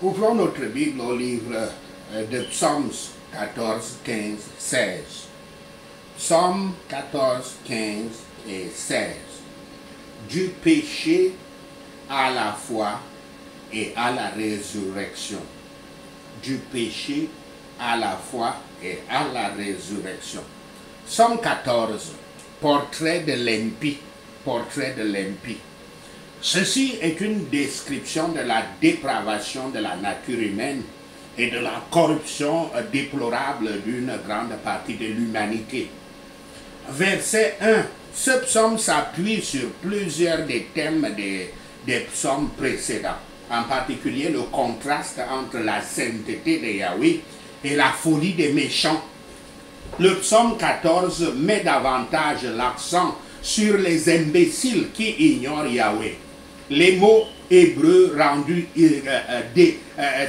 Ouvrons notre Bible au livre de Psaumes 14, 15, 16. Psaume 14, 15 et 16. Du péché à la foi et à la résurrection. Du péché à la foi et à la résurrection. Psaume 14, portrait de l'impie. Portrait de l'impie. Ceci est une description de la dépravation de la nature humaine et de la corruption déplorable d'une grande partie de l'humanité. Verset 1. Ce psaume s'appuie sur plusieurs des thèmes des psaumes précédents, en particulier le contraste entre la sainteté de Yahweh et la folie des méchants. Le psaume 14 met davantage l'accent sur les imbéciles qui ignorent Yahweh. Les mots hébreux rendus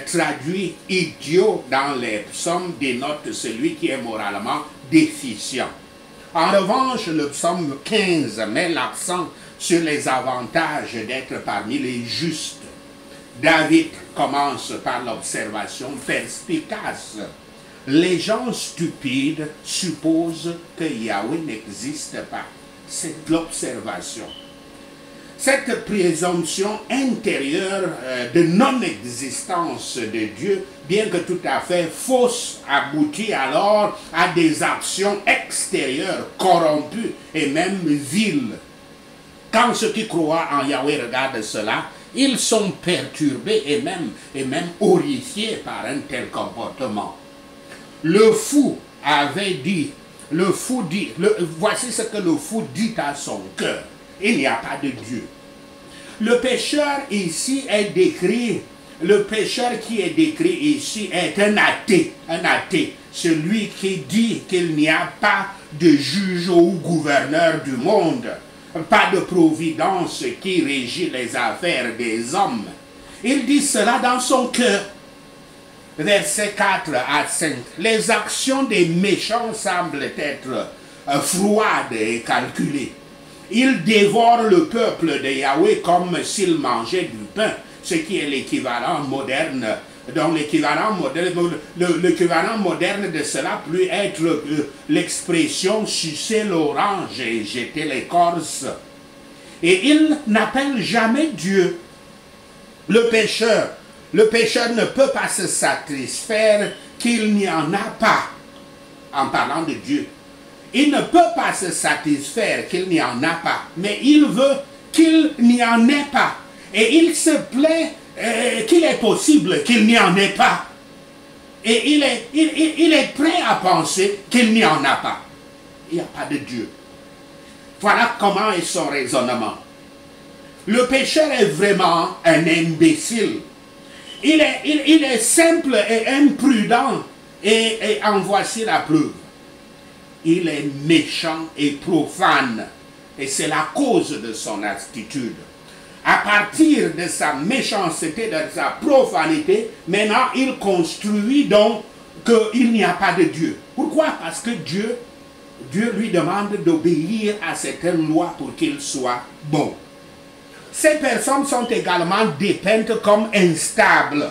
traduits idiots dans les psaumes dénotent celui qui est moralement déficient. En revanche, le psaume 15 met l'accent sur les avantages d'être parmi les justes. David commence par l'observation perspicace. Les gens stupides supposent que Yahweh n'existe pas. C'est l'observation. Cette présomption intérieure de non-existence de Dieu, bien que tout à fait fausse, aboutit alors à des actions extérieures corrompues et même viles. Quand ceux qui croient en Yahweh regardent cela, ils sont perturbés et même horrifiés par un tel comportement. Le fou avait dit, voici ce que le fou dit à son cœur. Il n'y a pas de Dieu. Le pécheur ici est décrit, le pécheur qui est décrit ici est un athée, celui qui dit qu'il n'y a pas de juge ou gouverneur du monde, pas de providence qui régit les affaires des hommes. Il dit cela dans son cœur. Versets 4 à 5. Les actions des méchants semblent être froides et calculées. Ils dévorent le peuple de Yahweh comme s'ils mangeaient du pain, ce qui est l'équivalent moderne. Donc l'équivalent moderne de cela peut être l'expression sucer l'orange et jeter l'écorce. Et ils n'appellent jamais Dieu. Le pécheur ne peut pas se satisfaire qu'il n'y en a pas, en parlant de Dieu. Il ne peut pas se satisfaire qu'il n'y en a pas, mais il veut qu'il n'y en ait pas. Et il se plaît qu'il est possible qu'il n'y en ait pas. Et il est prêt à penser qu'il n'y en a pas. Il n'y a pas de Dieu. Voilà comment est son raisonnement. Le pécheur est vraiment un imbécile. Il est simple et imprudent. Et en voici la preuve. Il est méchant et profane. Et c'est la cause de son attitude. À partir de sa méchanceté, de sa profanité, maintenant il construit donc qu'il n'y a pas de Dieu. Pourquoi? Parce que Dieu lui demande d'obéir à certaines lois pour qu'il soit bon. Ces personnes sont également dépeintes comme instables.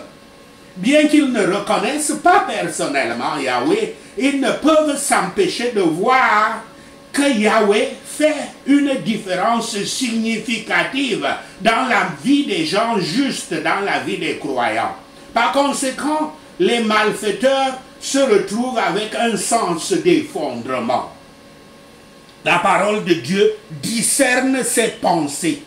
Bien qu'ils ne reconnaissent pas personnellement Yahweh, ils ne peuvent s'empêcher de voir que Yahweh fait une différence significative dans la vie des gens justes, dans la vie des croyants. Par conséquent, les malfaiteurs se retrouvent avec un sens d'effondrement. La parole de Dieu discerne ses pensées.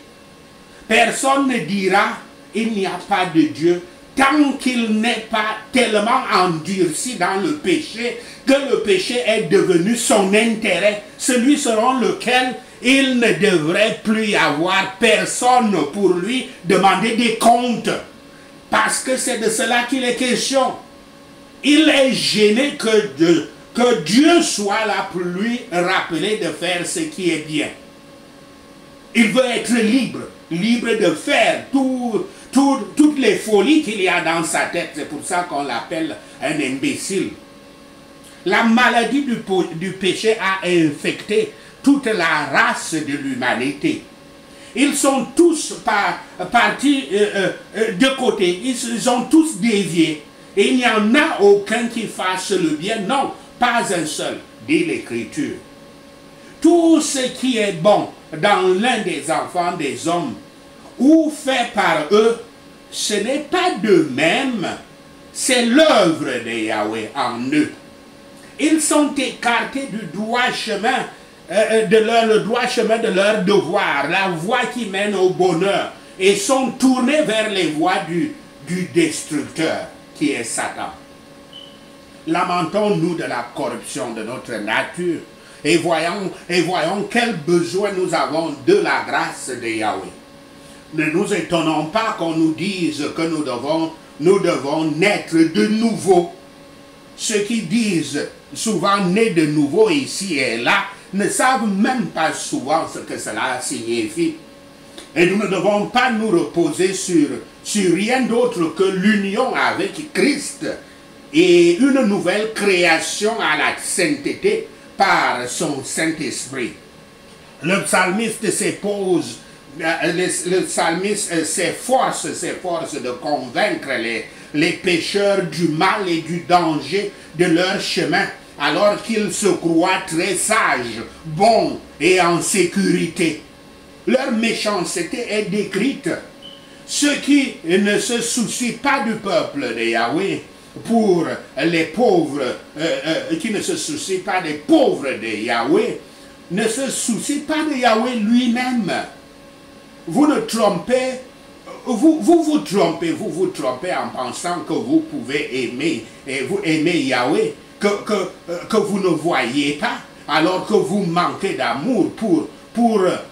Personne ne dira il n'y a pas de Dieu tant qu'il n'est pas tellement endurci dans le péché que le péché est devenu son intérêt, celui selon lequel il ne devrait plus y avoir personne pour lui demander des comptes. Parce que c'est de cela qu'il est question. Il est gêné que Dieu soit là pour lui rappeler de faire ce qui est bien. Il veut être libre de faire toutes les folies qu'il y a dans sa tête. C'est pour ça qu'on l'appelle un imbécile. La maladie du péché a infecté toute la race de l'humanité. Ils sont tous partis de côté. Ils ont tous dévié. Et il n'y en a aucun qui fasse le bien. Non, pas un seul, dit l'Écriture. Tout ce qui est bon dans l'un des enfants des hommes, ou fait par eux, ce n'est pas d'eux-mêmes, c'est l'œuvre de Yahweh en eux. Ils sont écartés du droit chemin, le droit chemin de leur devoir, la voie qui mène au bonheur, et sont tournés vers les voies du destructeur, qui est Satan. Lamentons-nous de la corruption de notre nature, et voyons quel besoin nous avons de la grâce de Yahweh. Ne nous étonnons pas qu'on nous dise que nous devons naître de nouveau. Ceux qui disent souvent né de nouveau ici et là ne savent même pas souvent ce que cela signifie. Et nous ne devons pas nous reposer sur rien d'autre que l'union avec Christ et une nouvelle création à la sainteté par son Saint-Esprit. Le psalmiste s'efforce de convaincre les pécheurs du mal et du danger de leur chemin, alors qu'ils se croient très sages, bons et en sécurité. Leur méchanceté est décrite. Ceux qui ne se soucient pas du peuple de Yahweh, pour les pauvres, qui ne se soucient pas des pauvres de Yahweh, ne se soucient pas de Yahweh lui-même. Vous vous trompez en pensant que vous pouvez aimer Yahweh, que vous ne voyez pas, alors que vous manquez d'amour pour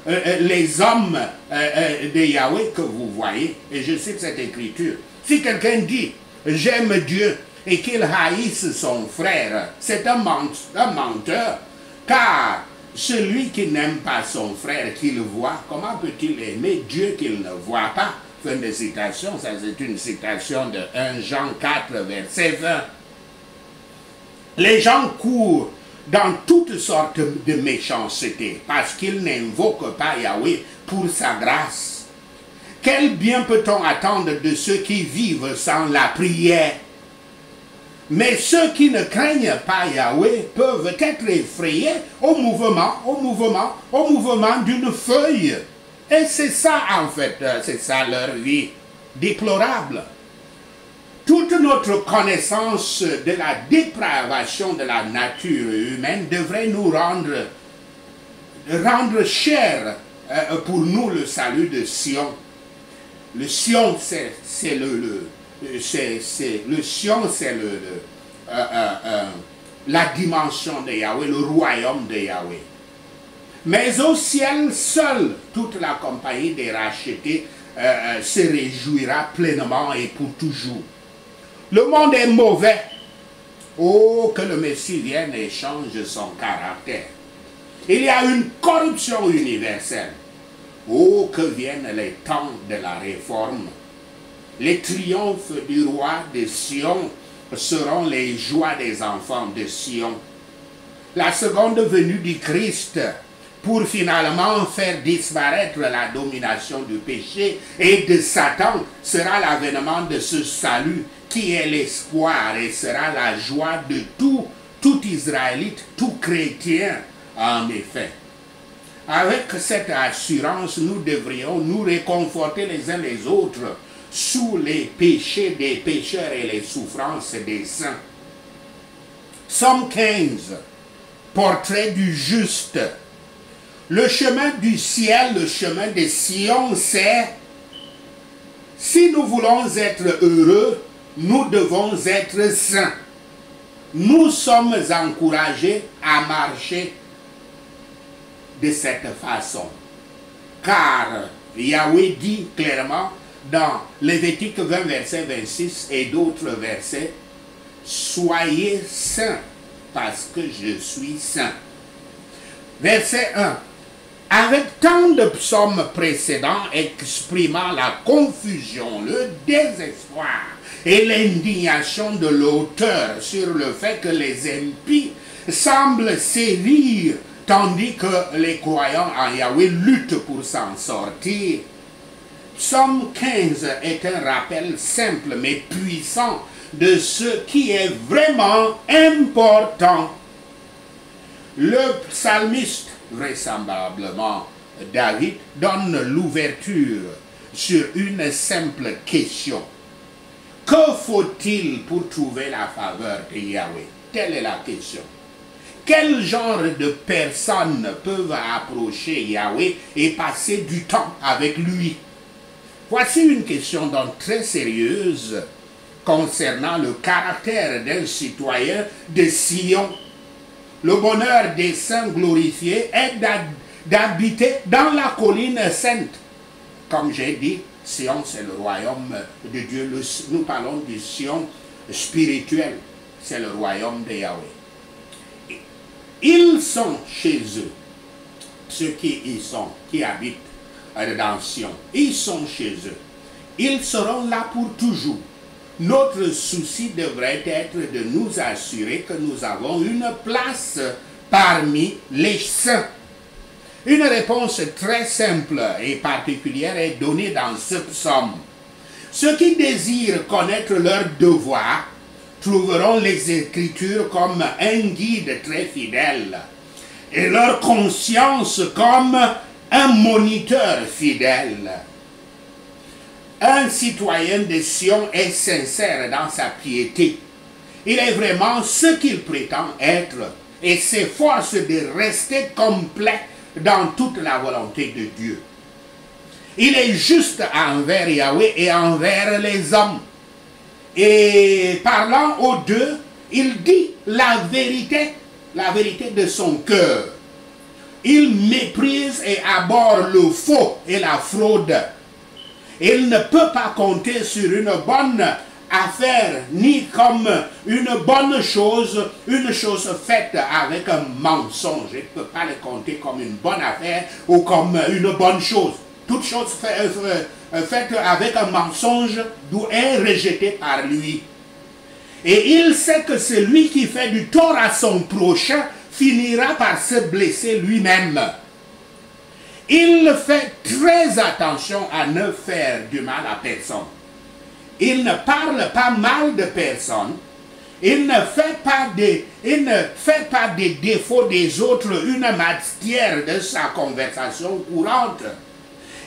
les hommes de Yahweh que vous voyez. Et je cite cette écriture. Si quelqu'un dit « j'aime Dieu » et qu'il haïsse son frère, c'est un menteur, car celui qui n'aime pas son frère qu'il voit, comment peut-il aimer Dieu qu'il ne voit pas? Fin de citation, ça c'est une citation de 1 Jean 4, verset 20. Les gens courent dans toutes sortes de méchanceté parce qu'ils n'invoquent pas Yahweh pour sa grâce. Quel bien peut-on attendre de ceux qui vivent sans la prière? Mais ceux qui ne craignent pas Yahweh peuvent être effrayés au mouvement d'une feuille. Et c'est ça en fait, c'est ça leur vie déplorable. Toute notre connaissance de la dépravation de la nature humaine devrait nous rendre cher pour nous le salut de Sion. Le Sion, c'est la dimension de Yahweh, le royaume de Yahweh. Mais au ciel seul, toute la compagnie des rachetés se réjouira pleinement et pour toujours. Le monde est mauvais. Oh, que le Messie vienne et change son caractère. Il y a une corruption universelle. Oh, que viennent les temps de la réforme. Les triomphes du roi de Sion seront les joies des enfants de Sion. La seconde venue du Christ pour finalement faire disparaître la domination du péché et de Satan sera l'avènement de ce salut qui est l'espoir et sera la joie de tout Israélite, tout chrétien en effet. Avec cette assurance, nous devrions nous réconforter les uns les autres sous les péchés des pécheurs et les souffrances des saints. Somme 15, portrait du juste. Le chemin du ciel, le chemin des Sion, c'est si nous voulons être heureux, nous devons être saints. Nous sommes encouragés à marcher de cette façon. Car Yahweh dit clairement dans Lévitique 20, verset 26 et d'autres versets, « Soyez saints, parce que je suis saint. » Verset 1. Avec tant de psaumes précédents exprimant la confusion, le désespoir et l'indignation de l'auteur sur le fait que les impies semblent sévir tandis que les croyants en Yahweh luttent pour s'en sortir. Psaume 15 est un rappel simple mais puissant de ce qui est vraiment important. Le psalmiste, vraisemblablement David, donne l'ouverture sur une simple question. Que faut-il pour trouver la faveur de Yahweh? Telle est la question. Quel genre de personnes peuvent approcher Yahweh et passer du temps avec lui? Voici une question donc très sérieuse concernant le caractère d'un citoyen de Sion. Le bonheur des saints glorifiés est d'habiter dans la colline sainte. Comme j'ai dit, Sion, c'est le royaume de Dieu. Nous parlons du Sion spirituel. C'est le royaume de Yahweh. Ils sont chez eux. Ceux qui y sont, qui habitent dans Sion. Ils sont chez eux. Ils seront là pour toujours. Notre souci devrait être de nous assurer que nous avons une place parmi les saints. Une réponse très simple et particulière est donnée dans ce psaume. Ceux qui désirent connaître leur devoir trouveront les Écritures comme un guide très fidèle et leur conscience comme un moniteur fidèle. Un citoyen de Sion est sincère dans sa piété. Il est vraiment ce qu'il prétend être et s'efforce de rester complet dans toute la volonté de Dieu. Il est juste envers Yahweh et envers les hommes. Et parlant aux deux, il dit la vérité de son cœur. Il méprise et abhorre le faux et la fraude. Il ne peut pas compter sur une bonne affaire, ni comme une bonne chose, une chose faite avec un mensonge. Il ne peut pas le compter comme une bonne affaire ou comme une bonne chose. Toute chose faite avec un mensonge est rejetée par lui. Et il sait que celui qui fait du tort à son prochain finira par se blesser lui-même. Il fait très attention à ne faire du mal à personne. Il ne parle pas mal de personne. Il ne fait pas des défauts des autres une matière de sa conversation courante.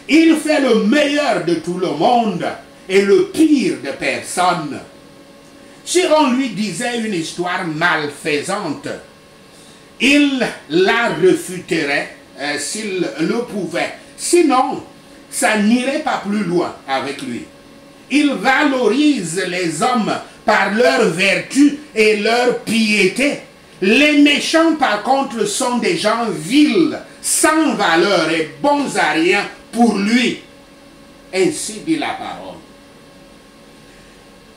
Il fait le meilleur de tout le monde et le pire de personne. Si on lui disait une histoire malfaisante, il la refuterait s'il le pouvait. Sinon, ça n'irait pas plus loin avec lui. Il valorise les hommes par leur vertu et leur piété. Les méchants, par contre, sont des gens vils, sans valeur et bons à rien pour lui. Ainsi dit la parole.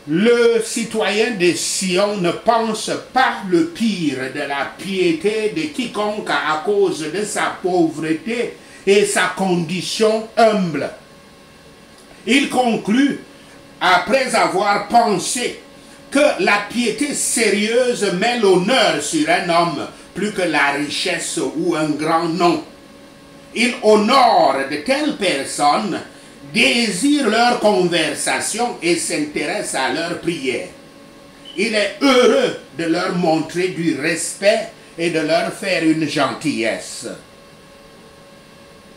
Le citoyen de Sion ne pense pas le pire de la piété de quiconque à cause de sa pauvreté et sa condition humble. Il conclut, après avoir pensé que la piété sérieuse met l'honneur sur un homme plus que la richesse ou un grand nom. Il honore de telles personnes, désire leur conversation et s'intéresse à leur prière. Il est heureux de leur montrer du respect et de leur faire une gentillesse.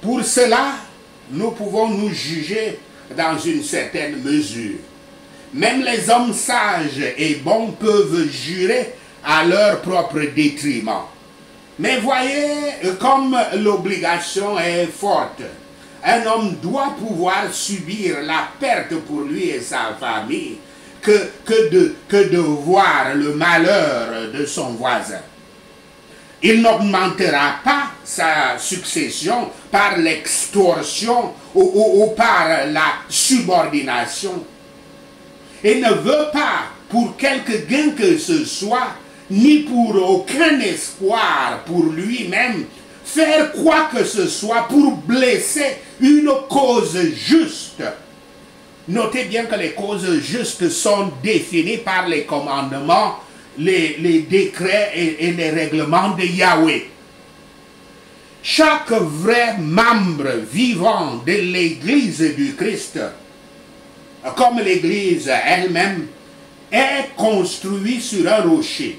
Pour cela, nous pouvons nous juger dans une certaine mesure. Même les hommes sages et bons peuvent jurer à leur propre détriment. Mais voyez comme l'obligation est forte. Un homme doit pouvoir subir la perte pour lui et sa famille que de voir le malheur de son voisin. Il n'augmentera pas sa succession par l'extorsion ou par la subordination. Il ne veut pas, pour quelque gain que ce soit, ni pour aucun espoir pour lui-même, faire quoi que ce soit pour blesser une cause juste. Notez bien que les causes justes sont définies par les commandements, les décrets et les règlements de Yahweh. Chaque vrai membre vivant de l'Église du Christ, comme l'Église elle-même, est construit sur un rocher.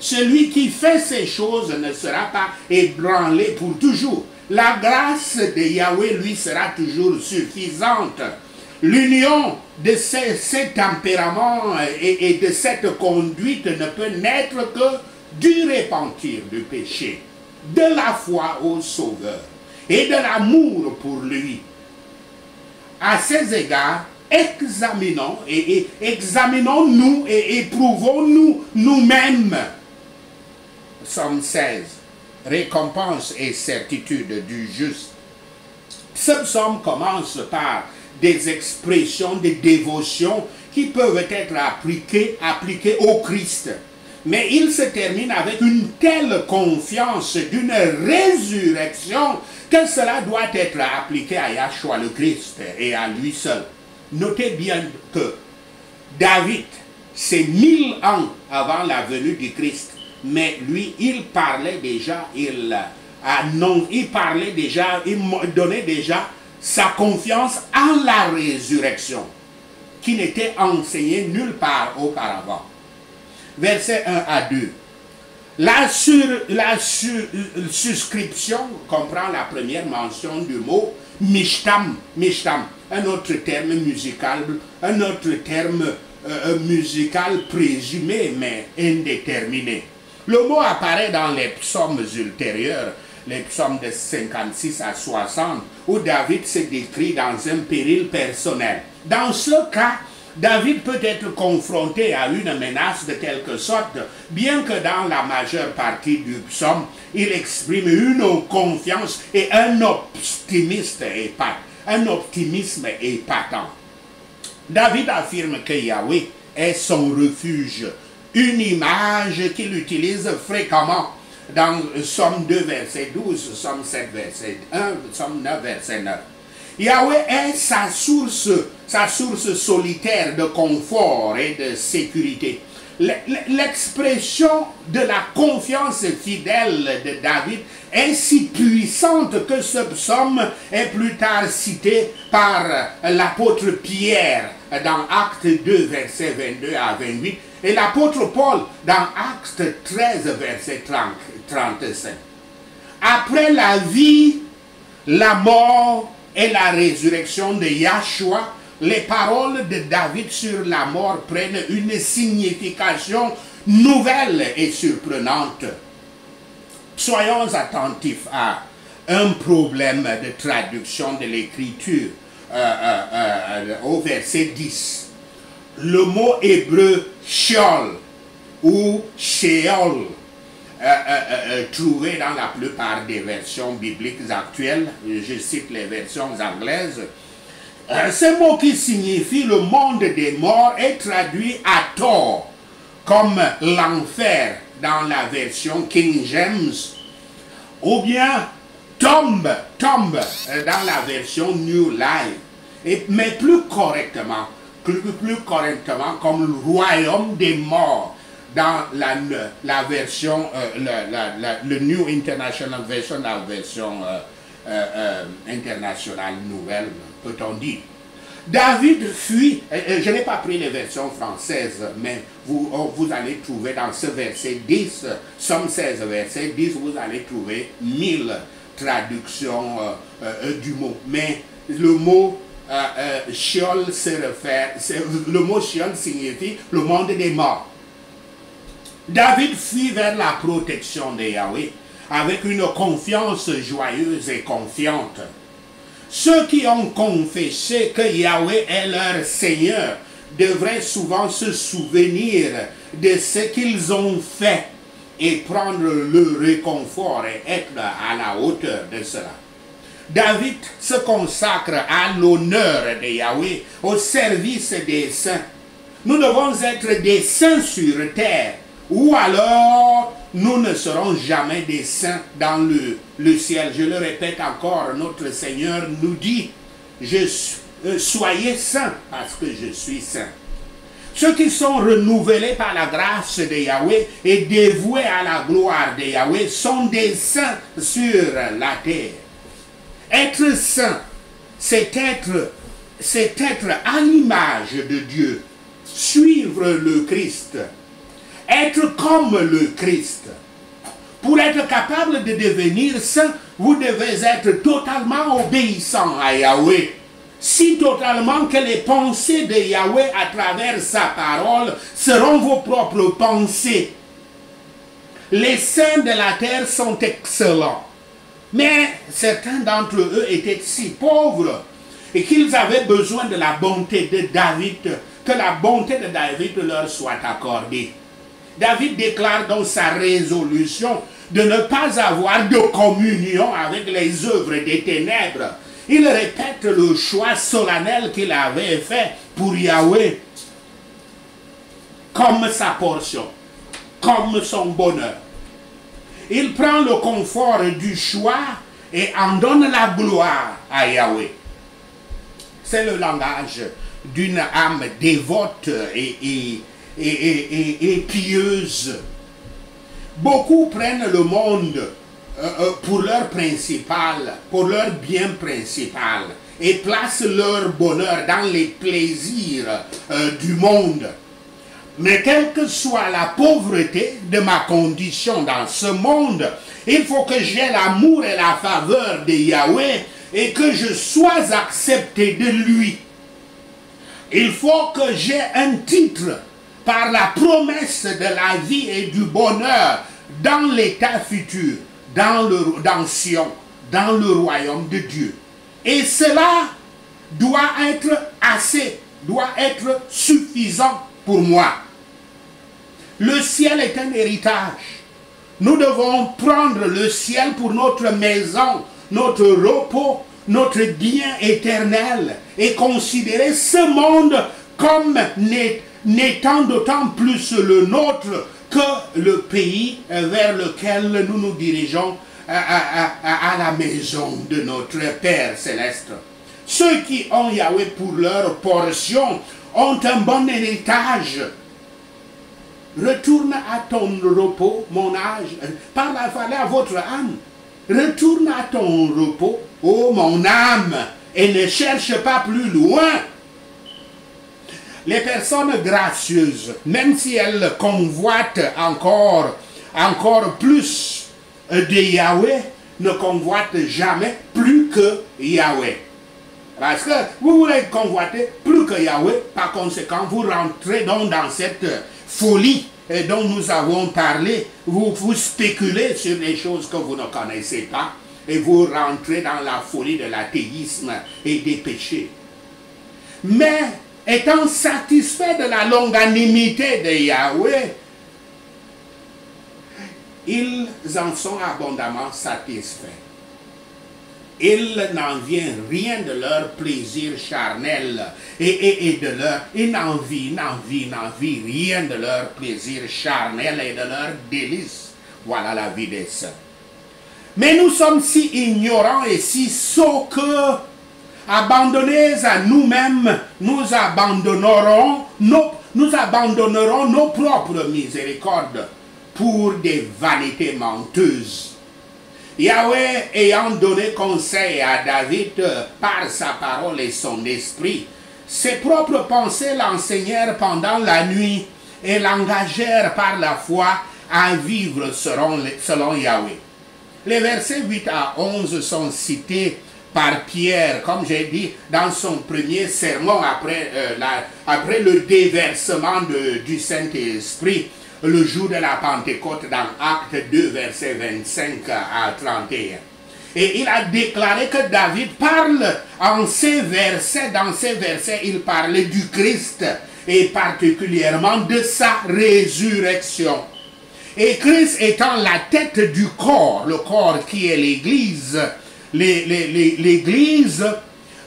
Celui qui fait ces choses ne sera pas ébranlé pour toujours. La grâce de Yahweh lui sera toujours suffisante. L'union de ces tempéraments et de cette conduite ne peut naître que du repentir du péché, de la foi au Sauveur et de l'amour pour lui. À ces égards, examinons-nous et éprouvons-nous nous-mêmes. Psaume 16, récompense et certitude du juste. Ce psaume commence par des expressions de dévotion qui peuvent être appliquées au Christ. Mais il se termine avec une telle confiance d'une résurrection que cela doit être appliqué à Yahshua le Christ et à lui seul. Notez bien que David, c'est 1000 ans avant la venue du Christ, mais lui, il parlait déjà, il donnait déjà sa confiance en la résurrection, qui n'était enseignée nulle part auparavant. Versets 1 à 2. La suscription comprend la première mention du mot mishtam, un autre terme musical présumé mais indéterminé. Le mot apparaît dans les psaumes ultérieurs, les psaumes de 56 à 60, où David se décrit dans un péril personnel. Dans ce cas, David peut être confronté à une menace de quelque sorte, bien que dans la majeure partie du psaume, il exprime une confiance et un optimisme épatant. David affirme que Yahweh est son refuge, une image qu'il utilise fréquemment dans Psaume 2, verset 12, Psaume 7, verset 1, Psaume 9, verset 9. Yahweh est sa source solitaire de confort et de sécurité. L'expression de la confiance fidèle de David est si puissante que ce psaume est plus tard cité par l'apôtre Pierre dans Actes 2, versets 22 à 28, et l'apôtre Paul dans Actes 13, verset 35. Après la vie, la mort et la résurrection de Yahshua, les paroles de David sur la mort prennent une signification nouvelle et surprenante. Soyons attentifs à un problème de traduction de l'écriture au verset 10. Le mot hébreu Sheol ou Sheol, trouvé dans la plupart des versions bibliques actuelles, je cite les versions anglaises, ce mot qui signifie le monde des morts est traduit à tort comme l'enfer dans la version King James, ou bien tombe dans la version New Life, mais plus correctement comme le royaume des morts dans la version, le New International Version, la version internationale nouvelle, peut-on dire. David fuit, je n'ai pas pris les versions françaises, mais vous allez trouver dans ce verset 10, Somme 16, verset 10, vous allez trouver 1000 traductions du mot. Mais le mot Sheol le mot Sheol signifie le monde des morts. David fuit vers la protection de Yahweh avec une confiance joyeuse et confiante. Ceux qui ont confessé que Yahweh est leur Seigneur devraient souvent se souvenir de ce qu'ils ont fait et prendre le réconfort et être à la hauteur de cela. David se consacre à l'honneur de Yahweh, au service des saints. Nous devons être des saints sur terre, ou alors nous ne serons jamais des saints dans le ciel. Je le répète encore, notre Seigneur nous dit, soyez saints parce que je suis saint. Ceux qui sont renouvelés par la grâce de Yahweh et dévoués à la gloire de Yahweh sont des saints sur la terre. Être saint, c'est être à l'image de Dieu, suivre le Christ, être comme le Christ. Pour être capable de devenir saint, vous devez être totalement obéissant à Yahweh. Si totalement que les pensées de Yahweh à travers sa parole seront vos propres pensées. Les saints de la terre sont excellents. Mais certains d'entre eux étaient si pauvres et qu'ils avaient besoin de la bonté de David, que la bonté de David leur soit accordée. David déclare dans sa résolution de ne pas avoir de communion avec les œuvres des ténèbres. Il répète le choix solennel qu'il avait fait pour Yahweh comme sa portion, comme son bonheur. Il prend le confort du choix et en donne la gloire à Yahweh. C'est le langage d'une âme dévote et pieuse. Beaucoup prennent le monde pour leur principal, pour leur bien principal, et placent leur bonheur dans les plaisirs du monde. Mais quelle que soit la pauvreté de ma condition dans ce monde, il faut que j'ai l'amour et la faveur de Yahweh et que je sois accepté de lui. Il faut que j'ai un titre par la promesse de la vie et du bonheur dans l'état futur, dans Sion, dans le royaume de Dieu. Et cela doit être assez, doit être suffisant pour moi. Le ciel est un héritage. Nous devons prendre le ciel pour notre maison, notre repos, notre bien éternel et considérer ce monde comme n'étant d'autant plus le nôtre que le pays vers lequel nous nous dirigeons à la maison de notre Père Céleste. Ceux qui ont Yahweh pour leur portion ont un bon héritage. Retourne à ton repos, mon âge. Parlez à votre âme. Retourne à ton repos, ô mon âme, et ne cherche pas plus loin. Les personnes gracieuses, même si elles convoitent encore plus de Yahweh, ne convoitent jamais plus que Yahweh. Parce que vous voulez convoiter plus que Yahweh, par conséquent, vous rentrez donc dans cette folie dont nous avons parlé. Vous spéculez sur des choses que vous ne connaissez pas et vous rentrez dans la folie de l'athéisme et des péchés. Mais étant satisfaits de la longanimité de Yahweh, ils en sont abondamment satisfaits. Il n'en vient rien de leur plaisir charnel et de leur... Ils n'en vivent rien de leur plaisir charnel et de leur délice. Voilà la vie des saints. Mais nous sommes si ignorants et si sots que, abandonnés à nous-mêmes, nous abandonnerons nos propres miséricordes pour des vanités menteuses. Yahweh ayant donné conseil à David par sa parole et son esprit, ses propres pensées l'enseignèrent pendant la nuit et l'engagèrent par la foi à vivre selon Yahweh. Les versets 8 à 11 sont cités par Pierre, comme j'ai dit, dans son premier sermon après le déversement du Saint-Esprit, le jour de la Pentecôte dans Actes 2, versets 25 à 31. Et il a déclaré que David parle dans ces versets, il parlait du Christ et particulièrement de sa résurrection. Et Christ étant la tête du corps, le corps qui est l'Église, l'Église,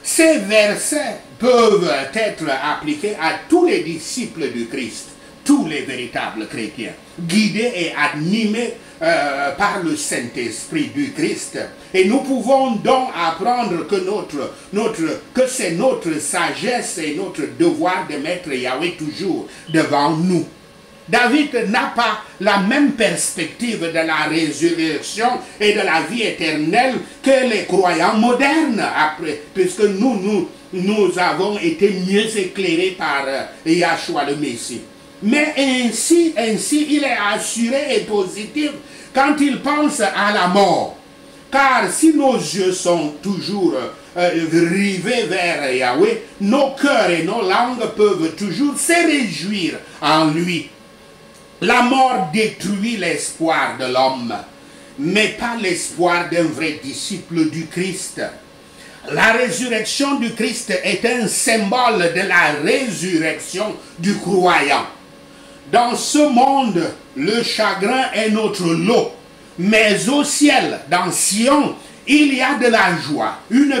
ces versets peuvent être appliqués à tous les disciples du Christ. tous les véritables chrétiens, guidés et animés par le Saint-Esprit du Christ. Et nous pouvons donc apprendre que c'est notre sagesse et notre devoir de mettre Yahweh toujours devant nous. David n'a pas la même perspective de la résurrection et de la vie éternelle que les croyants modernes, après, puisque nous avons été mieux éclairés par Yahshua le Messie. Mais ainsi, il est assuré et positif quand il pense à la mort. Car si nos yeux sont toujours rivés vers Yahweh, nos cœurs et nos langues peuvent toujours se réjouir en lui. La mort détruit l'espoir de l'homme, mais pas l'espoir d'un vrai disciple du Christ. La résurrection du Christ est un symbole de la résurrection du croyant. Dans ce monde, le chagrin est notre lot, mais au ciel, dans Sion, il y a de la joie, une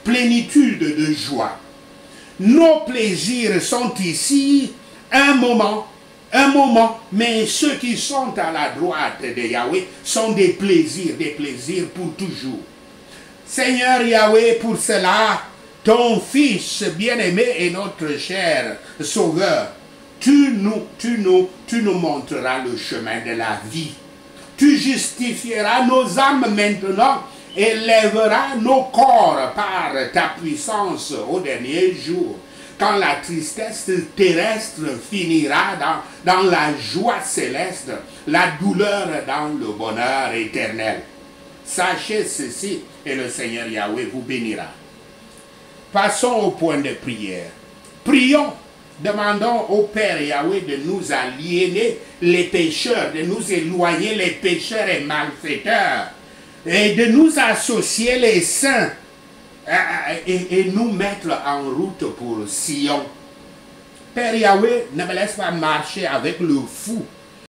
plénitude de joie. Nos plaisirs sont ici un moment, mais ceux qui sont à la droite de Yahweh sont des plaisirs pour toujours. Seigneur Yahweh, pour cela, ton Fils bien-aimé et notre cher Sauveur, tu nous montreras le chemin de la vie. Tu justifieras nos âmes maintenant et lèveras nos corps par ta puissance au dernier jour. Quand la tristesse terrestre finira dans la joie céleste, la douleur dans le bonheur éternel. Sachez ceci et le Seigneur Yahweh vous bénira. Passons au point de prière. Prions, demandons au Père Yahweh de nous aliéner les pécheurs, de nous éloigner les pécheurs et malfaiteurs, et de nous associer les saints, et nous mettre en route pour Sion. Père Yahweh, ne me laisse pas marcher avec le fou